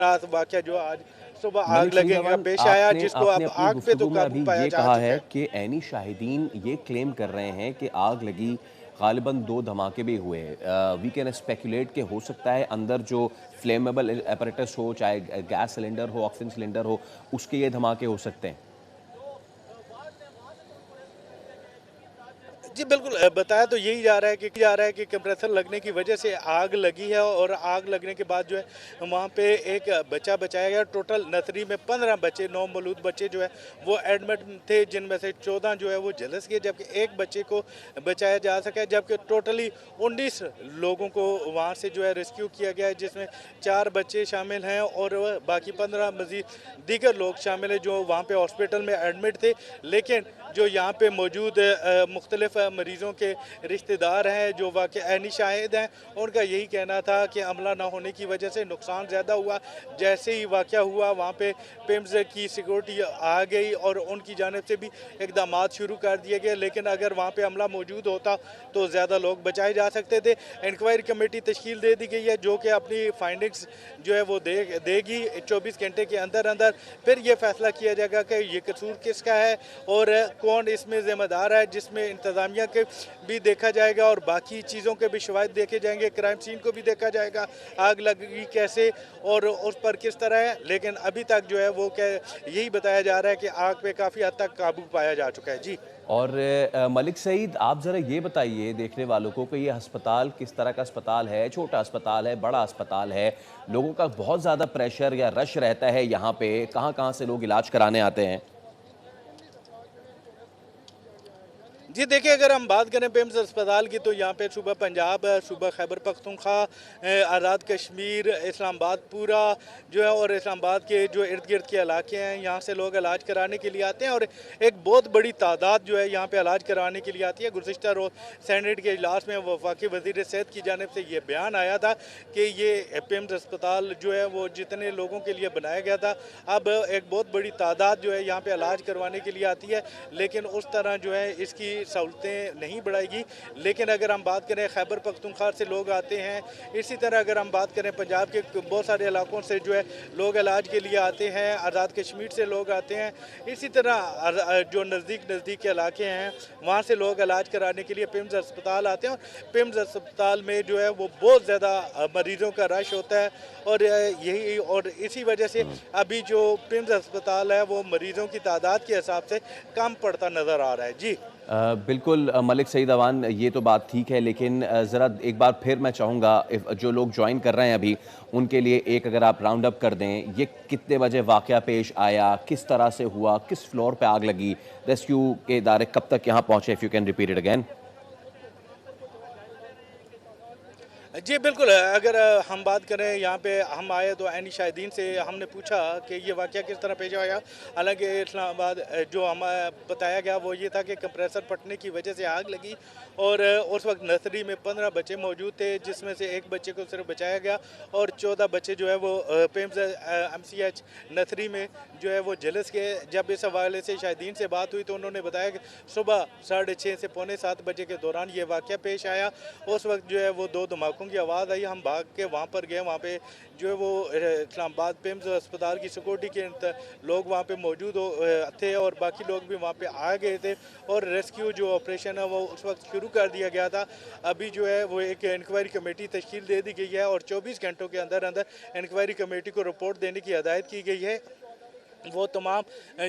रात वाक़या जो आज सुबह आग मलिक सईद लगने का अवान, पेश आया, आपने जिसको आपने अब अपनी आग पे तो गुफ्तगू में काबू अभी पाया ये जा कहा चुका है है। कि ऐनी शाहिदीन ये क्लेम कर रहे हैं कि आग लगी, ग़ालिबन 2 धमाके भी हुए। वी कैन स्पेकुलेट कि हो सकता है अंदर जो फ्लेमेबल एपरेटस हो, चाहे गैस सिलेंडर हो, ऑक्सीजन सिलेंडर हो, उसके ये धमाके हो सकते हैं। जी, बिल्कुल बताया तो यही जा रहा है कि कंप्रेसर लगने की वजह से आग लगी है और आग लगने के बाद जो है वहाँ पे एक बच्चा बचाया गया। टोटल नर्सरी में 15 बच्चे नौमौलूद बच्चे जो है वो एडमिट थे, जिनमें से 14 जो है वो झुलस गए, जबकि एक बच्चे को बचाया जा सका, जबकि टोटली 19 लोगों को वहाँ से जो है रेस्क्यू किया गया है, जिसमें 4 बच्चे शामिल हैं और बाकी 15 मज़ीद दीगर लोग शामिल हैं जो वहाँ पे हॉस्पिटल में एडमिट थे। लेकिन जो यहाँ पे मौजूद मुख्तलिफ मरीज़ों के रिश्तेदार हैं जो वाक़ई ऐनी शाहिद हैं, उनका यही कहना था कि अमला ना होने की वजह से नुकसान ज़्यादा हुआ। जैसे ही वाक़या हुआ वहाँ पे पिम्स की सिक्योरिटी आ गई और उनकी जानिब से भी इक़दाम शुरू कर दिए गए, लेकिन अगर वहाँ पे अमला मौजूद होता तो ज़्यादा लोग बचाए जा सकते थे। इंक्वायरी कमेटी तश्कील दे दी गई है जो कि अपनी फाइंडिंग्स जो है वो देगी 24 घंटे के अंदर अंदर। फिर ये फैसला किया जाएगा कि ये कसूर किसका है और कौन इसमें ज़िम्मेदार है, जिसमें इंतज़ामिया के भी देखा जाएगा और बाकी चीज़ों के भी शवाहिद देखे जाएंगे, क्राइम सीन को भी देखा जाएगा, आग लगी कैसे और उस पर किस तरह है। लेकिन अभी तक जो है वो क्या यही बताया जा रहा है कि आग पे काफ़ी हद तक काबू पाया जा चुका है। जी। और मलिक सईद, आप ज़रा ये बताइए देखने वालों को कि ये अस्पताल किस तरह का अस्पताल है? छोटा अस्पताल है, बड़ा अस्पताल है? लोगों का बहुत ज़्यादा प्रेशर या रश रहता है यहाँ पे? कहाँ-कहाँ से लोग इलाज कराने आते हैं? जी देखिए, अगर हम बात करें पेम्स अस्पताल की तो यहाँ पे सूबा पंजाब, सूबा खैबर पख्तूनख्वा, आज़ाद कश्मीर, इस्लामाबाद पूरा जो है और इस्लामाबाद के जो इर्द गिर्द के इलाके हैं, यहाँ से लोग इलाज कराने के लिए आते हैं और एक बहुत बड़ी तादाद जो है यहाँ पे इलाज कराने के लिए आती है। गुज़िश्ता रोज़ सेनेट के इजलास में वफाकी वज़ीर सेहत की जानिब से ये बयान आया था कि ये पेम्स अस्पताल जो है वो जितने लोगों के लिए बनाया गया था, अब एक बहुत बड़ी तादाद जो है यहाँ पे इलाज करवाने के लिए आती है, लेकिन उस तरह जो है इसकी सहूलतें नहीं बढ़ाएगी। लेकिन अगर हम बात करें खैबर पख्तूनख्वा से लोग आते हैं, इसी तरह अगर हम बात करें पंजाब के बहुत सारे इलाकों से जो है लोग इलाज के लिए आते हैं, आज़ाद कश्मीर से लोग आते हैं, इसी तरह जो नज़दीक के इलाके हैं वहाँ से लोग इलाज कराने के लिए पिम्स अस्पताल आते हैं और पिम्स अस्पताल में जो है वो बहुत ज़्यादा मरीज़ों का रश होता है और यही और इसी वजह से अभी जो पिम्स अस्पताल है वो मरीज़ों की तादाद के हिसाब से कम पड़ता नज़र आ रहा है। जी। बिल्कुल मलिक सईद अवान, ये तो बात ठीक है, लेकिन ज़रा एक बार फिर मैं चाहूँगा जो लोग ज्वाइन कर रहे हैं अभी, उनके लिए एक अगर आप राउंड अप कर दें, ये कितने बजे वाक़या पेश आया, किस तरह से हुआ, किस फ्लोर पे आग लगी, रेस्क्यू के इदारे कब तक यहाँ पहुँचे? If you can repeat it again. जी बिल्कुल, अगर हम बात करें यहाँ पे हम आए तो ऐनी शाहिदीन से हमने पूछा कि ये वाक़या किस तरह पेश आया। हालांकि इस्लामाबाद जो हमें बताया गया वो ये था कि कंप्रेसर फटने की वजह से आग लगी और उस वक्त नर्सरी में 15 बच्चे मौजूद थे, जिसमें से एक बच्चे को सिर्फ बचाया गया और 14 बच्चे जो है वो पेम्स MCH नर्सरी में जो है वो झुलस गए। जब इस हवाले से शाहिदीन से बात हुई तो उन्होंने बताया कि सुबह 6:30 से पौने 7 बजे के दौरान ये वाक़या पेश आया। उस वक्त जो है वो 2 धमाकों की आवाज़ आई, हम भाग के वहाँ पर गए। वहाँ पे जो है वो इस्लामाबाद पिम्स अस्पताल की सिक्योरिटी के लोग वहाँ पे मौजूद थे और बाकी लोग भी वहाँ पे आ गए थे और रेस्क्यू जो ऑपरेशन है वो उस वक्त शुरू कर दिया गया था। अभी जो है वो एक इंक्वायरी कमेटी तश्कील दे दी गई है और 24 घंटों के अंदर अंदर इंक्वायरी कमेटी को रिपोर्ट देने की हदायत की गई है। वो तमाम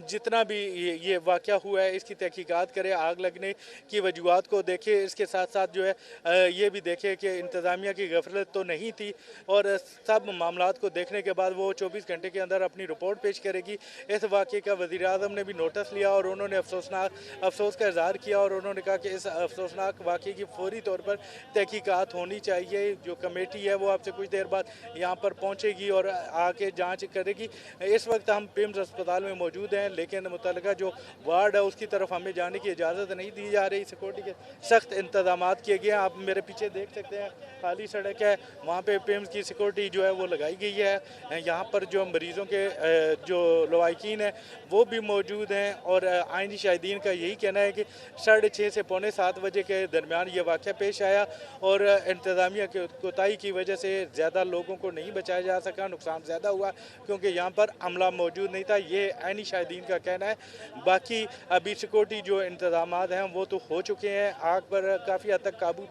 जितना भी ये वाक़या हुआ है इसकी तहकीकात करे, आग लगने की वजूहात को देखे, इसके साथ साथ जो है ये भी देखे कि इंतज़ामिया की गफलत तो नहीं थी और सब मामलात को देखने के बाद वो 24 घंटे के अंदर अपनी रिपोर्ट पेश करेगी। इस वाक़े का वज़ीर आज़म ने भी नोटिस लिया और उन्होंने अफसोस का इज़हार किया और उन्होंने कहा कि इस अफसोसनाक वाक़े की फौरी तौर पर तहकीकात होनी चाहिए। जो कमेटी है वो आपसे कुछ देर बाद यहाँ पर पहुँचेगी और आके जाँच करेगी। इस वक्त हम पिम्स अस्पताल में मौजूद हैं, लेकिन मुतल्लिका जो वार्ड है उसकी तरफ हमें जाने की इजाज़त नहीं दी जा रही। सिक्योरिटी के सख्त इंतजाम किए गए हैं। आप मेरे पीछे देख सकते हैं, खाली सड़क है, वहाँ पे पिम्स की सिक्योरिटी जो है वो लगाई गई है। यहाँ पर जो मरीज़ों के जो लवाकिन हैं वो भी मौजूद हैं, और आइनी शाहिदीन का यही कहना है कि 6:30 से पौने 7 बजे के दरमियान ये वाक़या पेश आया, और इंतज़ामिया की कोताही की वजह से ज़्यादा लोगों को नहीं बचाया जा सका, नुकसान ज़्यादा हुआ क्योंकि यहाँ पर अमला मौजूद नहीं था। ये आइनी शाहिदीन का कहना है। बाकी अभी सिक्योरिटी जो इंतज़ाम हैं वो तो हो चुके हैं, आग पर काफ़ी हद तक काबू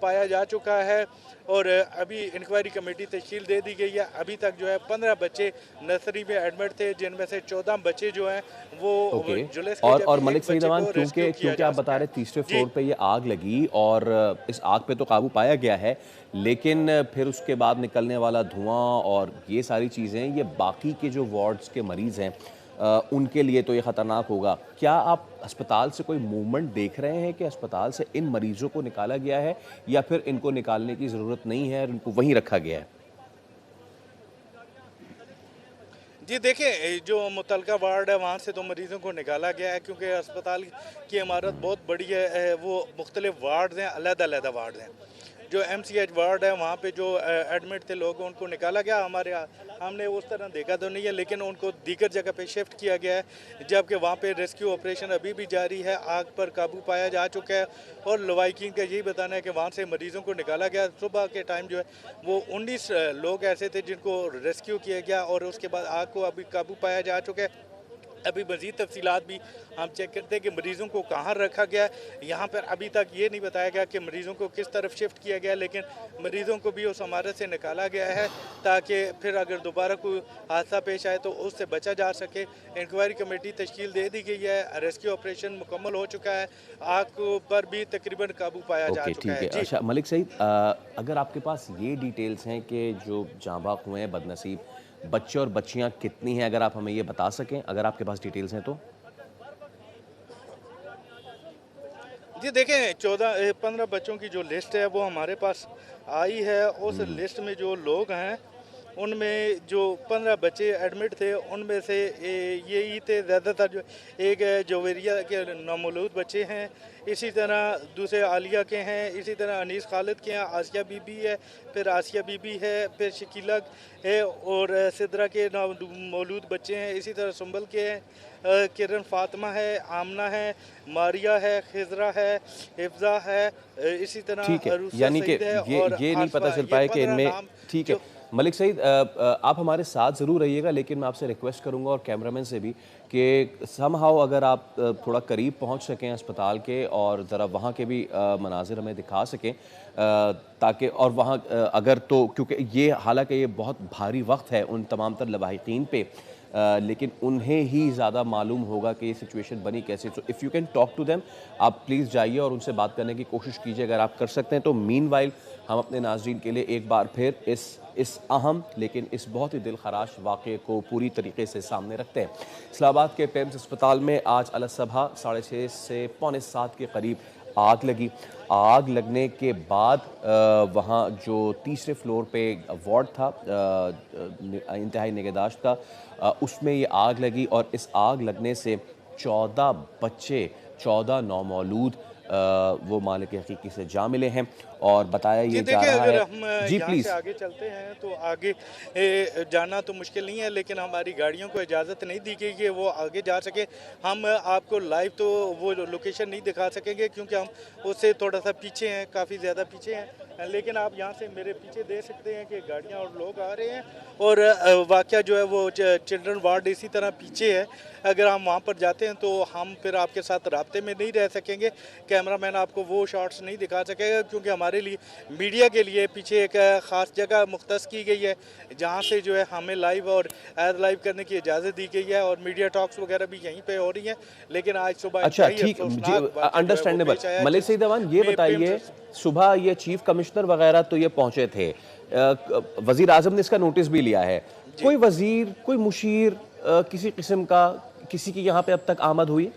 पाया जा चुका है, और अभी इंक्वायरी कमेटी तश्कील दे दी गई है। अभी तक जो है 15 बच्चे नर्सरी में एडमिट थे, जिनमें से 14 बच्चे जो हैं वो जुलूस के और जबकि मलिक एक सईद बच्चे अमान, को रेस्क्यू किया क्योंकि जा आप बता सका रहे है। तीसरे जी। फ्लोर पे ये आग लगी और इस आग पे तो काबू पाया गया है, लेकिन फिर उसके बाद निकलने वाला धुआं और ये सारी चीज़ें, ये बाकी के जो वार्ड्स के मरीज़ हैं उनके लिए तो ये ख़तरनाक होगा। क्या आप अस्पताल से कोई मूवमेंट देख रहे हैं कि अस्पताल से इन मरीज़ों को निकाला गया है, या फिर इनको निकालने की ज़रूरत नहीं है और इनको वहीं रखा गया है? जी देखें, जो मुतलका वार्ड है वहाँ से तो मरीज़ों को निकाला गया है, क्योंकि अस्पताल की इमारत बहुत बड़ी है। वो मुख्तलिफ वार्ड हैं, अलग-अलग वार्ड हैं। जो MCH वार्ड है वहाँ पे जो एडमिट थे लोग, उनको निकाला गया। हमने उस तरह देखा तो नहीं है, लेकिन उनको दीगर जगह पे शिफ्ट किया गया है, जबकि वहाँ पे रेस्क्यू ऑपरेशन अभी भी जारी है। आग पर काबू पाया जा चुका है, और लवाकिन का यही बताना है कि वहाँ से मरीज़ों को निकाला गया। सुबह के टाइम जो है वो 19 लोग ऐसे थे जिनको रेस्क्यू किया गया, और उसके बाद आग को अभी काबू पाया जा चुका है। अभी मज़ीद तफसीलात भी हम चेक करते हैं कि मरीज़ों को कहाँ रखा गया। यहाँ पर अभी तक ये नहीं बताया गया कि मरीज़ों को किस तरफ शिफ्ट किया गया, लेकिन मरीज़ों को भी उस इमारत से निकाला गया है ताकि फिर अगर दोबारा कोई हादसा पेश आए तो उससे बचा जा सके। इंक्वायरी कमेटी तश्कील दे दी गई है, रेस्क्यू ऑपरेशन मुकम्मल हो चुका है, आग पर भी तकरीबन काबू पाया जा ओके, चुका ठीक है। है। जी। अच्छा मलिक सईद, अगर आपके पास ये डिटेल्स हैं कि जो जाँ बाक हुए हैं बदनसीब, बच्चे और बच्चियाँ कितनी हैं, अगर आप हमें ये बता सकें, अगर आपके पास डिटेल्स हैं तो? जी देखें, 15 बच्चों की जो लिस्ट है वो हमारे पास आई है। उस लिस्ट में जो लोग हैं उनमें जो 15 बच्चे एडमिट थे उनमें से यही थे ज़्यादातर। जो एक जोवेरिया के नामौलूद बच्चे हैं, इसी तरह दूसरे आलिया के हैं, इसी तरह अनीस खालिद के हैं, आसिया बीबी है, फिर आसिया बीबी है, फिर शकीला है, और सिद्रा के नामौलूद बच्चे हैं, इसी तरह सुंबल के हैं, किरण फातिमा है, आमना है, मारिया है, खिजरा है, हिफ्जा है, इसी तरह ठीक है, रुस्सा यानी कि सईद है और ये नहीं पता आसफा। चल ये पाया कि 15 इनमें, नाम ठीक है। जो मलिक सईद, आप हमारे साथ ज़रूर रहिएगा, लेकिन मैं आपसे रिक्वेस्ट करूंगा और कैमरामैन से भी कि समहाउ अगर आप थोड़ा करीब पहुंच सकें अस्पताल के और ज़रा वहाँ के भी मनाजिर हमें दिखा सकें, ताकि और वहाँ अगर तो, क्योंकि ये हालांकि ये बहुत भारी वक्त है उन तमाम तर लवाहिकीन पे, लेकिन उन्हें ही ज़्यादा मालूम होगा कि ये सिचुएशन बनी कैसे। So if you can talk to them, आप प्लीज़ जाइए और उनसे बात करने की कोशिश कीजिए अगर आप कर सकते हैं तो। मीनवाइल हम अपने नाज़रीन के लिए एक बार फिर इस अहम लेकिन इस बहुत ही दिल खराश वाक़े को पूरी तरीके से सामने रखते हैं। इस्लामाबाद के पेम्स अस्पताल में आज अलसबहा 6:30 से पौने 7 के करीब आग लगी। आग लगने के बाद वहाँ जो तीसरे फ्लोर पे वार्ड था इंतहाई निगहदाश्त का, उसमें ये आग लगी, और इस आग लगने से 14 बच्चे, 14 नौमौलूद वो मालिक हकीकी से जा मिले हैं, और बताया जी ये जा देखिए, रहा अगर है। हम जी यहाँ से प्लीज़। आगे चलते हैं तो आगे जाना तो मुश्किल नहीं है, लेकिन हमारी गाड़ियों को इजाज़त नहीं दी गई कि वो आगे जा सके। हम आपको लाइव तो वो लोकेशन नहीं दिखा सकेंगे, क्योंकि हम उससे थोड़ा सा पीछे हैं, काफ़ी ज़्यादा पीछे हैं। लेकिन आप यहाँ से मेरे पीछे देख सकते हैं कि गाड़ियाँ और लोग आ रहे हैं, और वाक़या जो है वो चिल्ड्रन वार्ड इसी तरह पीछे है। अगर हम वहाँ पर जाते हैं तो हम फिर आपके साथ राब्ते में नहीं रह सकेंगे, कैमरामैन आपको वो शॉट्स नहीं दिखा सकेगा, क्योंकि हमारे लिए मीडिया के लिए पीछे एक ख़ास जगह मुख्तस की गई है, जहाँ से जो है हमें लाइव और एज लाइव करने की इजाज़त दी गई है, और मीडिया टॉक्स वगैरह भी यहीं पे हो रही हैं। लेकिन आज सुबह अच्छा ठीक, अंडरस्टैंडेबल। मलिक सईद अमान, ये बताइए, सुबह ये चीफ कमिश्नर वगैरह तो ये पहुंचे थे, वजीर आजम ने इसका नोटिस भी लिया है, कोई वजीर, कोई मुशीर किसी किस्म का, किसी की यहाँ पे अब तक आमद हुई?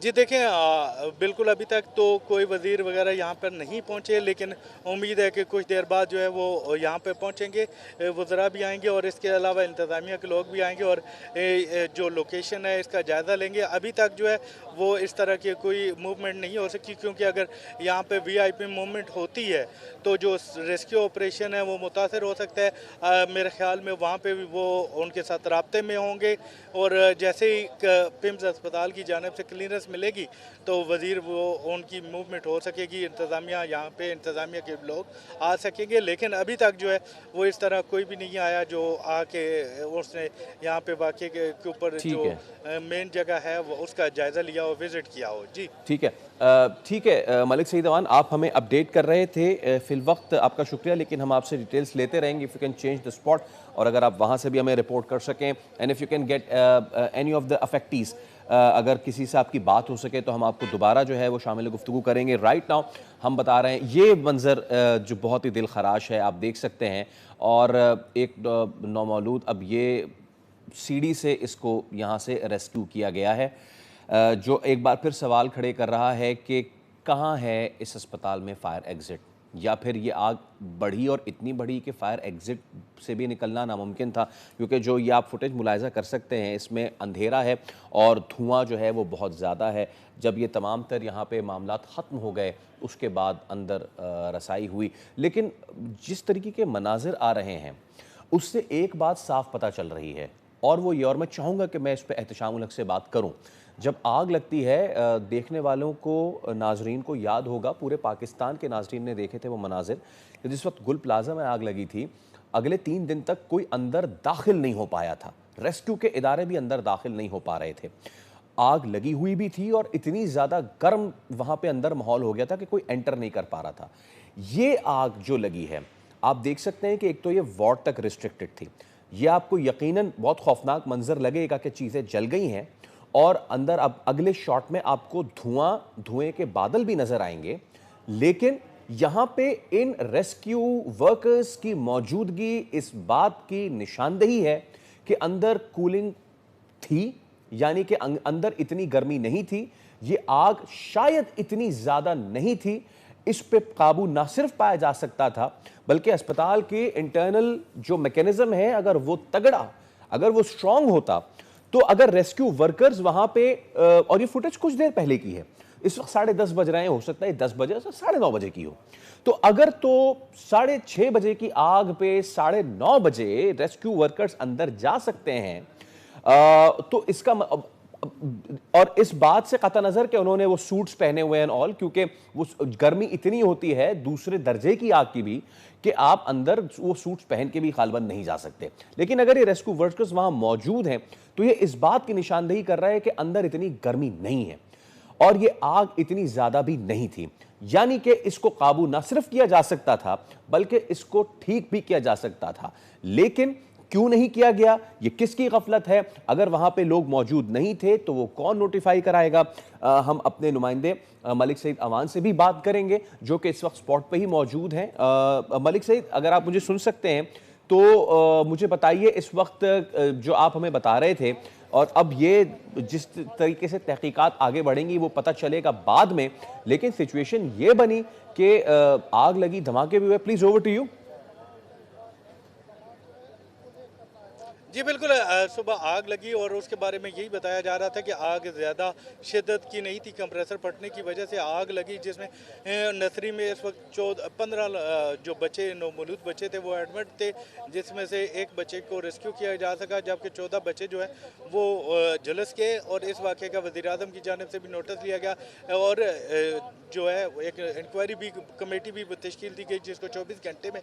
जी देखें, बिल्कुल अभी तक तो कोई वज़ीर वगैरह यहाँ पर नहीं पहुँचे, लेकिन उम्मीद है कि कुछ देर बाद जो है वो यहाँ पे पहुँचेंगे। वज़रा भी आएंगे और इसके अलावा इंतज़ामिया के लोग भी आएंगे और जो लोकेशन है इसका जायज़ा लेंगे। अभी तक जो है वो इस तरह की कोई मूवमेंट नहीं हो सकती, क्योंकि अगर यहाँ पे वीआईपी मूवमेंट होती है तो जो रेस्क्यू ऑपरेशन है वो मुतासर हो सकता है। मेरे ख्याल में वहाँ पे भी वो उनके साथ राब्ते में होंगे और जैसे ही पिम्स अस्पताल की जानिब से क्लीयरेंस मिलेगी तो वज़ीर वो उनकी मूवमेंट हो सकेगी, इंतज़ामिया यहाँ पे इंतज़ामिया के लोग आ सकेंगे। लेकिन अभी तक जो है वो इस तरह कोई भी नहीं आया जो आके उसने यहाँ पे वाक़े के ऊपर ठीक जो है। मेन जगह है वो उसका जायज़ा लिया हो, विज़िट किया हो। जी ठीक है। ठीक है, मलिक सईद अवान, आप हमें अपडेट कर रहे थे फिल वक्त, आपका शुक्रिया, लेकिन हम आपसे डिटेल्स लेते रहेंगे। If you can change the spot, और अगर आप वहाँ से भी हमें रिपोर्ट कर सकें, and if you can get any of the affectees, अगर किसी से आपकी बात हो सके तो हम आपको दोबारा जो है वो शामिल गुफ्तगू करेंगे। राइट नाउ हम बता रहे हैं ये मंज़र जो बहुत ही दिल खराश है, आप देख सकते हैं। और एक नौमौलूद, अब ये सीढ़ी से इसको यहाँ से रेस्क्यू किया गया है, जो एक बार फिर सवाल खड़े कर रहा है कि कहाँ है इस अस्पताल में फायर एग्ज़िट, या फिर ये आग बढ़ी और इतनी बढ़ी कि फायर एग्ज़िट से भी निकलना नामुमकिन था। क्योंकि जो ये आप फुटेज मुलाहिज़ा कर सकते हैं, इसमें अंधेरा है और धुआं जो है वो बहुत ज़्यादा है। जब ये तमाम तर यहाँ पे मामलात ख़त्म हो गए उसके बाद अंदर रसाई हुई। लेकिन जिस तरीके के मनाजिर आ रहे हैं उससे एक बात साफ पता चल रही है, और वो ये, और मैं चाहूँगा कि मैं इस पर एहतशाम उल हक से बात करूँ। जब आग लगती है, देखने वालों को, नाजरीन को याद होगा, पूरे पाकिस्तान के नाजरीन ने देखे थे वो मनाजिर कि जिस वक्त गुल प्लाजा में आग लगी थी, अगले 3 दिन तक कोई अंदर दाखिल नहीं हो पाया था। रेस्क्यू के इदारे भी अंदर दाखिल नहीं हो पा रहे थे। आग लगी हुई भी थी और इतनी ज़्यादा गर्म वहाँ पे अंदर माहौल हो गया था कि कोई एंटर नहीं कर पा रहा था। ये आग जो लगी है, आप देख सकते हैं कि एक तो ये वार्ड तक रिस्ट्रिक्टेड थी। ये आपको यकीनन बहुत खौफनाक मंजर लगेगा कि चीज़ें जल गई हैं, और अंदर अब अगले शॉट में आपको धुएं के बादल भी नजर आएंगे। लेकिन यहाँ पे इन रेस्क्यू वर्कर्स की मौजूदगी इस बात की निशानदेही है कि अंदर कूलिंग थी, यानी कि अंदर इतनी गर्मी नहीं थी। ये आग शायद इतनी ज़्यादा नहीं थी, इस पे काबू ना सिर्फ पाया जा सकता था, बल्कि अस्पताल के इंटरनल जो मैकेनिज्म है, अगर वो तगड़ा, अगर वो स्ट्रांग होता, तो अगर रेस्क्यू वर्कर्स वहां पे, और ये फुटेज कुछ देर पहले की है, इस वक्त 10:30 बज रहे हैं, हो सकता है 10 बजे, 9:30 बजे की हो, तो अगर तो 6:30 बजे की आग पे 9:30 बजे रेस्क्यू वर्कर्स अंदर जा सकते हैं, तो इसका और इस बात से कता नजर कि उन्होंने वो सूट्स पहने हुए हैं ऑल, क्योंकि वो गर्मी इतनी होती है दूसरे दर्जे की आग की भी कि आप अंदर वो सूट्स पहन के भी गालिबन नहीं जा सकते। लेकिन अगर ये रेस्क्यू वर्कर्स वहां मौजूद हैं तो ये इस बात की निशानदेही कर रहा है कि अंदर इतनी गर्मी नहीं है और ये आग इतनी ज्यादा भी नहीं थी, यानी कि इसको काबू ना सिर्फ किया जा सकता था बल्कि इसको ठीक भी किया जा सकता था। लेकिन क्यों नहीं किया गया, ये किसकी गफलत है? अगर वहां पे लोग मौजूद नहीं थे तो वो कौन नोटिफाई कराएगा? हम अपने नुमाइंदे मलिक सईद अवान से भी बात करेंगे जो कि इस वक्त स्पॉट पे ही मौजूद हैं। मलिक सईद, अगर आप मुझे सुन सकते हैं तो मुझे बताइए, इस वक्त जो आप हमें बता रहे थे और अब ये जिस तरीके से तहकीकात आगे बढ़ेंगी वो पता चलेगा बाद में, लेकिन सिचुएशन ये बनी कि आग लगी, धमाके भी हुए। Please over to you. जी बिल्कुल, सुबह आग लगी और उसके बारे में यही बताया जा रहा था कि आग ज़्यादा शिद्दत की नहीं थी, कंप्रेसर फटने की वजह से आग लगी, जिसमें नर्सरी में इस वक्त 15 जो बच्चे, नौमौलूद बच्चे थे वो एडमिट थे, जिसमें से एक बच्चे को रेस्क्यू किया जा सका, जबकि 14 बच्चे जो है वो झुलस के। और इस वाक़े का वज़ीर-ए-आज़म की जानिब से भी नोटिस लिया गया और जो है एक इंक्वायरी भी, कमेटी भी तश्कील दी गई, जिसको 24 घंटे में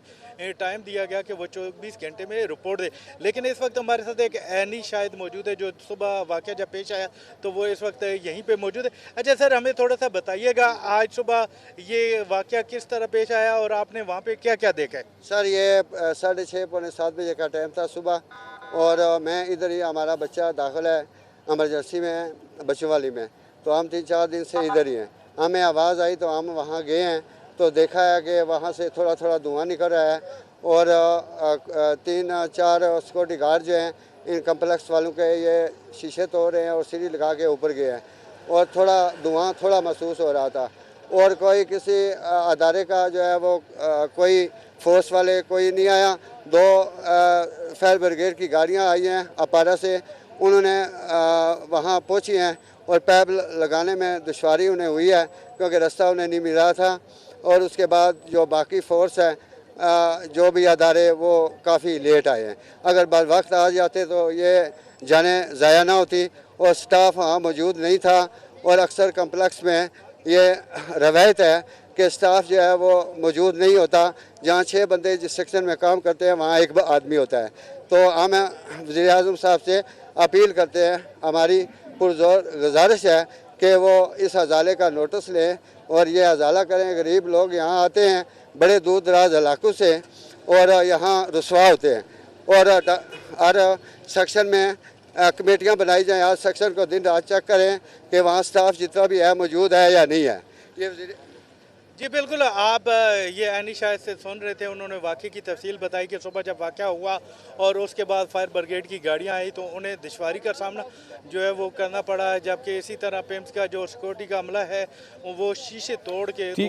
टाइम दिया गया कि वो 24 घंटे में रिपोर्ट दे। लेकिन इस वक्त हमारे साथ एक ऐनी शायद मौजूद है जो सुबह वाक़या जब पेश आया तो वो इस वक्त यहीं पे मौजूद है। अच्छा सर, हमें थोड़ा सा बताइएगा आज सुबह ये वाक़या किस तरह पेश आया और आपने वहाँ पे क्या क्या देखा है? सर ये 6:30 पौने 7 बजे का टाइम था सुबह, और मैं इधर ही, हमारा बच्चा दाखिल है एमरजेंसी में, बच्चों वाली में, तो हम 3-4 दिन से इधर ही हैं। हमें आवाज़ आई तो हम वहाँ गए हैं तो देखा है कि वहाँ से थोड़ा थोड़ा धुआं निकल रहा है और 3-4 सिक्योरिटी गार्ड जो हैं इन कम्प्लेक्स वालों के ये शीशे तोड़ रहे हैं और सीढ़ी लगा के ऊपर गए हैं। और थोड़ा धुआं थोड़ा महसूस हो रहा था। और कोई किसी अदारे का जो है वो कोई फोर्स वाले कोई नहीं आया। 2 फायर ब्रिगेड की गाड़ियां आई हैं अपारा से, उन्होंने वहां पहुंची हैं और पैप लगाने में दुश्वारी उन्हें हुई है क्योंकि रास्ता उन्हें नहीं मिल रहा था। और उसके बाद जो बाकी फोर्स है जो भी अदारे वो काफ़ी लेट आए हैं। अगर बर वक्त आ जाते तो ये जानें ज़ाया ना होती। और स्टाफ वहाँ मौजूद नहीं था। और अक्सर कम्प्लेक्स में ये रवायत है कि स्टाफ जो है वो मौजूद नहीं होता। जहाँ 6 बंदे जिस सेक्शन में काम करते हैं वहाँ 1 आदमी होता है। तो हम वज़ीर आज़म साहब से अपील करते हैं, हमारी पुरज़ोर गुजारिश है कि वो इस हज़ाले का नोटिस लें और ये हज़ाला करें। गरीब लोग यहाँ आते हैं बड़े दूर दराज इलाकों से और यहाँ रुसवा होते हैं। और हर सेक्शन में कमेटियाँ बनाई जाएँ। हर सेक्शन को दिन रात चेक करें कि वहाँ स्टाफ जितना भी है मौजूद है या नहीं है। ये जी बिल्कुल, आप ये ऐनी शायद से सुन रहे थे, उन्होंने वाक़े की तफसील बताई कि सुबह जब वाक़या हुआ और उसके बाद फायर ब्रिगेड की गाड़ियां आई तो उन्हें दुश्वारी का सामना जो है वो करना पड़ा। जबकि इसी तरह पेम्स का जो सिक्योरिटी का अमला है वो शीशे तोड़ के